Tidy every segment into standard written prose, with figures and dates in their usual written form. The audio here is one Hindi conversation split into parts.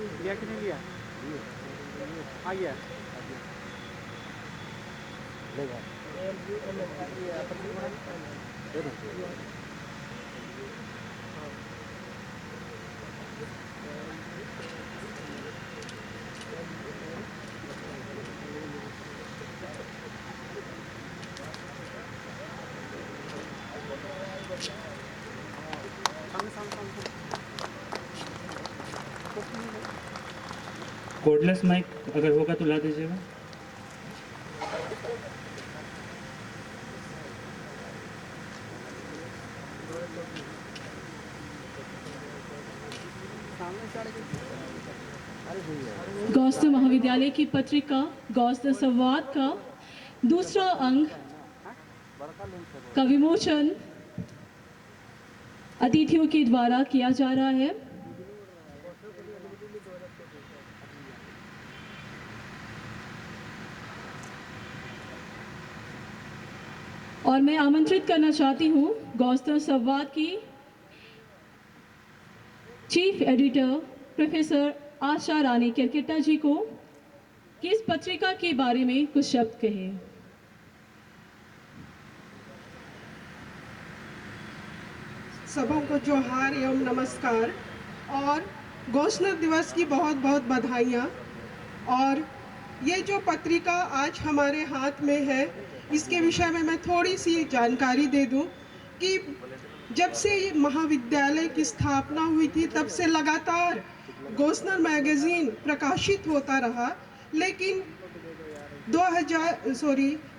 लिया कि नहीं लिया? आ गया कोडलेस माइक अगर होगा तो ला दीजिएगा। गौस्तर महाविद्यालय की पत्रिका गौस्तर संवाद का दूसरा अंक का विमोचन अतिथियों के द्वारा किया जा रहा है। और मैं आमंत्रित करना चाहती हूँ गौस्तर संवाद की chief editor professor Asha Rani Kerketta जी को कि इस पत्रिका के बारे में कुछ शब्द कहें। सबों को जोहार एवं नमस्कार और गौस्तर दिवस की बहुत बहुत बधाइयाँ। और ये जो पत्रिका आज हमारे हाथ में है, इसके विषय में मैं थोड़ी सी जानकारी दे दूं कि जब से ये महाविद्यालय की स्थापना हुई थी तब से लगातार गौस्तर मैगजीन प्रकाशित होता रहा, लेकिन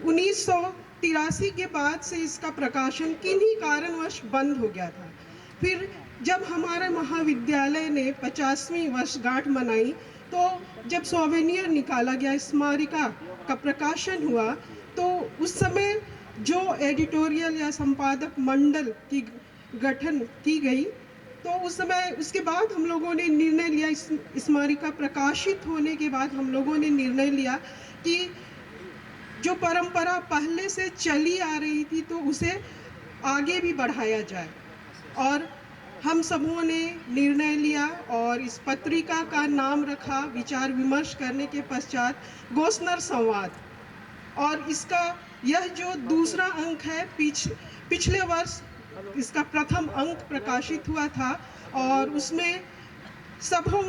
1983 के बाद से इसका प्रकाशन किन्हीं कारणवश बंद हो गया था। फिर जब हमारे महाविद्यालय ने 50वीं वर्षगांठ मनाई तो जब सोवेनियर निकाला गया, स्मारिका का प्रकाशन हुआ, तो उस समय जो एडिटोरियल या संपादक मंडल की गठन की गई, तो उस समय उसके बाद हम लोगों ने निर्णय लिया, स्मारिका प्रकाशित होने के बाद हम लोगों ने निर्णय लिया कि जो परंपरा पहले से चली आ रही थी तो उसे आगे भी बढ़ाया जाए। और हम सबों ने निर्णय लिया और इस पत्रिका का नाम रखा विचार विमर्श करने के पश्चात गौस्तर संवाद। और इसका यह जो दूसरा अंक है, पिछले वर्ष इसका प्रथम अंक प्रकाशित हुआ था और उसमें सबों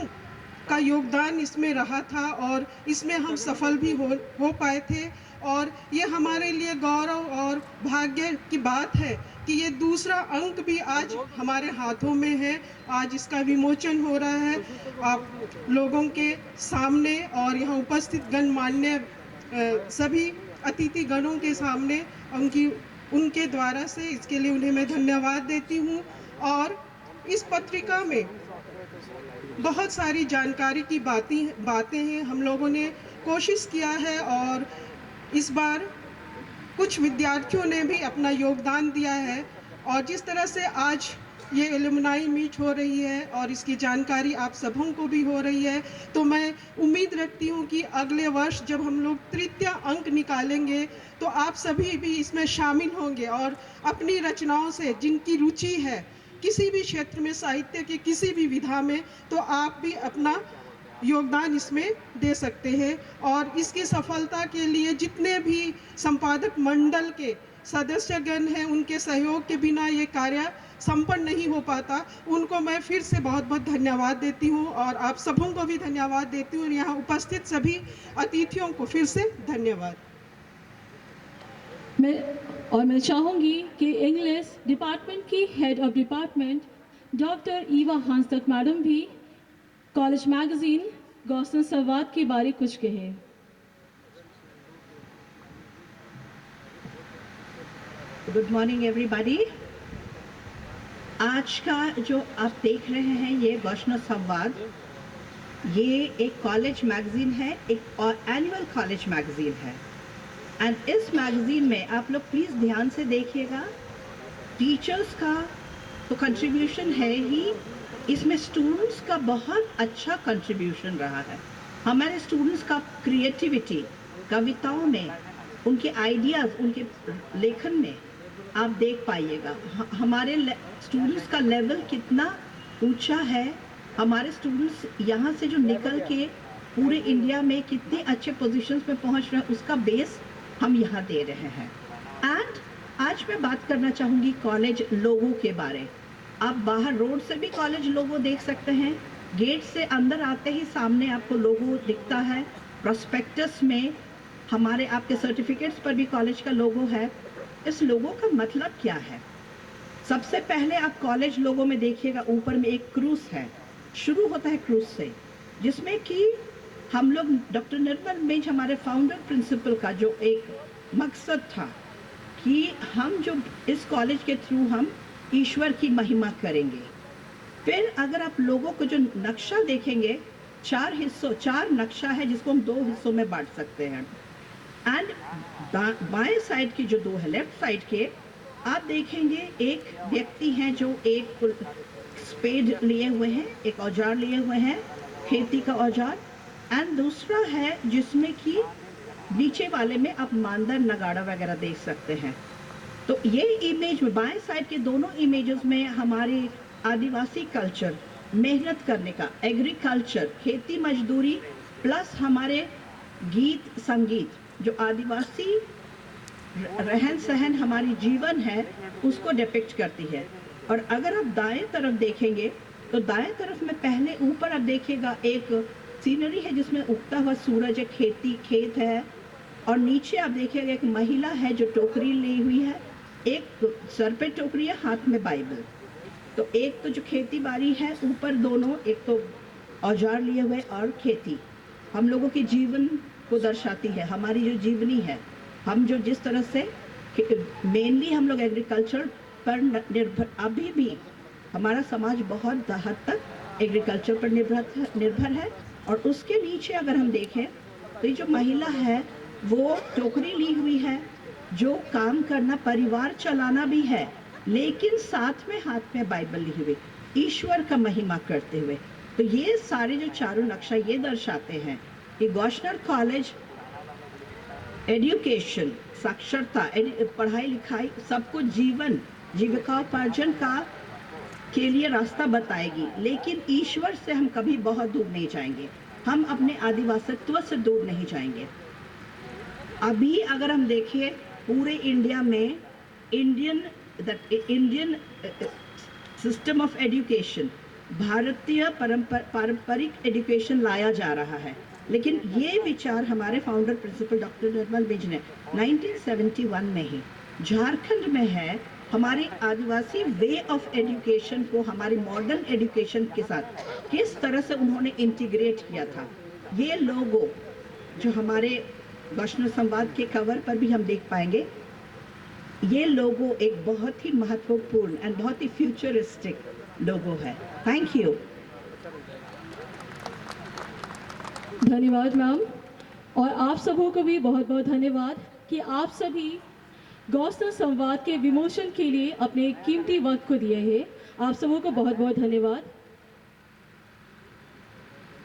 का योगदान इसमें रहा था और इसमें हम सफल भी हो पाए थे। और ये हमारे लिए गौरव और भाग्य की बात है कि ये दूसरा अंक भी आज हमारे हाथों में है। आज इसका विमोचन हो रहा है आप लोगों के सामने और यहाँ उपस्थित गणमान्य सभी अतिथि गणों के सामने उनके द्वारा से, इसके लिए उन्हें मैं धन्यवाद देती हूँ। और इस पत्रिका में बहुत सारी जानकारी की बातें हैं, हम लोगों ने कोशिश किया है और इस बार कुछ विद्यार्थियों ने भी अपना योगदान दिया है। और जिस तरह से आज ये एलुमनाई मीट हो रही है और इसकी जानकारी आप सबों को भी हो रही है, तो मैं उम्मीद रखती हूँ कि अगले वर्ष जब हम लोग तृतीय अंक निकालेंगे तो आप सभी भी इसमें शामिल होंगे और अपनी रचनाओं से, जिनकी रुचि है किसी भी क्षेत्र में, साहित्य के किसी भी विधा में, तो आप भी अपना योगदान इसमें दे सकते हैं। और इसकी सफलता के लिए जितने भी संपादक मंडल के सदस्यगण हैं, उनके सहयोग के बिना ये कार्य संपन्न नहीं हो पाता। उनको मैं फिर से बहुत बहुत धन्यवाद देती हूँ और आप सबों को भी धन्यवाद देती हूँ। यहाँ उपस्थित सभी अतिथियों को फिर से धन्यवाद। मैं चाहूँगी कि इंग्लिश डिपार्टमेंट की head of department doctor Eva Hansdak madam भी कॉलेज मैगजीन गौस्तर संवाद के बारे कुछ कहे। Good morning everybody. आज का जो आप देख रहे हैं ये गौस्तर संवाद, ये एक कॉलेज मैगजीन है, एक और एनुअल कॉलेज मैगजीन है। एंड इस मैगजीन में आप लोग प्लीज़ ध्यान से देखिएगा, टीचर्स का तो कंट्रीब्यूशन है ही, इसमें स्टूडेंट्स का बहुत अच्छा कंट्रीब्यूशन रहा है। हमारे स्टूडेंट्स का क्रिएटिविटी, कविताओं में, उनके आइडियाज़, उनके लेखन में आप देख पाइएगा हमारे स्टूडेंट्स का लेवल कितना ऊंचा है हमारे स्टूडेंट्स यहाँ से जो निकल के पूरे इंडिया में कितने अच्छे पोजीशंस में पहुँच रहे हैं, उसका बेस हम यहाँ दे रहे हैं। एंड आज मैं बात करना चाहूँगी कॉलेज लोगों के बारे। आप बाहर रोड से भी कॉलेज लोगो देख सकते हैं, गेट से अंदर आते ही सामने आपको लोगो दिखता है, प्रोस्पेक्टस में हमारे आपके सर्टिफिकेट्स पर भी कॉलेज का लोगो है। इस लोगो का मतलब क्या है? सबसे पहले आप कॉलेज लोगो में देखिएगा, ऊपर में एक क्रूज है, शुरू होता है क्रूज से, जिसमें कि हम लोग डॉक्टर निर्मल मिंज हमारे फाउंडर प्रिंसिपल का जो एक मकसद था कि हम जो इस कॉलेज के थ्रू हम ईश्वर की महिमा करेंगे। फिर अगर आप लोगों को जो नक्शा देखेंगे, 4 नक्शा है जिसको हम 2 हिस्सों में बांट सकते हैं। एंड बाएं साइड की जो 2 है, लेफ्ट साइड के, आप देखेंगे एक व्यक्ति हैं जो एक स्पेड लिए हुए हैं, एक औजार लिए हुए हैं, खेती का औजार। एंड दूसरा है जिसमें कि नीचे वाले में आप मांदर नगाड़ा वगैरह देख सकते हैं। तो ये इमेज में बाएं साइड के दोनों इमेजेस में हमारे आदिवासी कल्चर, मेहनत करने का, एग्रीकल्चर, खेती मजदूरी, प्लस हमारे गीत संगीत, जो आदिवासी रहन सहन हमारी जीवन है, उसको डिपिक्ट करती है। और अगर आप दाएं तरफ देखेंगे तो दाएं तरफ में पहले ऊपर आप देखिएगा एक सीनरी है जिसमें उगता हुआ सूरज है, खेत है, और नीचे आप देखिएगा एक महिला है जो टोकरी ली हुई है, एक सर पे टोकरी है, हाथ में बाइबल। तो एक तो जो खेती बाड़ी है ऊपर दोनों, एक तो औजार लिए हुए और खेती हम लोगों के जीवन को दर्शाती है, हमारी जो जीवनी है। हम जो जिस तरह से मेनली हम लोग एग्रीकल्चर पर निर्भर, अभी भी हमारा समाज बहुत हद तक एग्रीकल्चर पर निर्भर है। और उसके नीचे अगर हम देखें तो ये जो महिला है वो टोकरी ली हुई है, जो काम करना, परिवार चलाना भी है, लेकिन साथ में हाथ में बाइबल ली हुई, ईश्वर का महिमा करते हुए। तो ये सारे जो चारों नक्शा ये दर्शाते हैं कि गॉशनर कॉलेज एजुकेशन, साक्षरता, पढ़ाई लिखाई, सबको जीवन जीविकोपार्जन का के लिए रास्ता बताएगी। लेकिन ईश्वर से हम कभी बहुत दूर नहीं जाएंगे, हम अपने आदिवासित्व से दूर नहीं जाएंगे। अभी अगर हम देखिए पूरे इंडिया में इंडियन सिस्टम ऑफ एजुकेशन, भारतीय पारंपरिक एजुकेशन लाया जा रहा है। लेकिन ये विचार हमारे फाउंडर प्रिंसिपल डॉक्टर निर्मल मिंज ने 1971 में ही झारखंड में है, हमारी आदिवासी वे ऑफ एजुकेशन को हमारी मॉडर्न एजुकेशन के साथ किस तरह से उन्होंने इंटीग्रेट किया था। ये लोगो जो हमारे गॉशनर संवाद के कवर पर भी हम देख पाएंगे, ये लोगो एक बहुत ही महत्वपूर्ण एंड बहुत ही फ्यूचरिस्टिक लोगो है। Thank you. धन्यवाद मैम, और आप सबों को भी बहुत बहुत धन्यवाद कि आप सभी गॉशनर संवाद के विमोचन के लिए अपने कीमती वक्त को दिए हैं। आप सबों को बहुत बहुत धन्यवाद।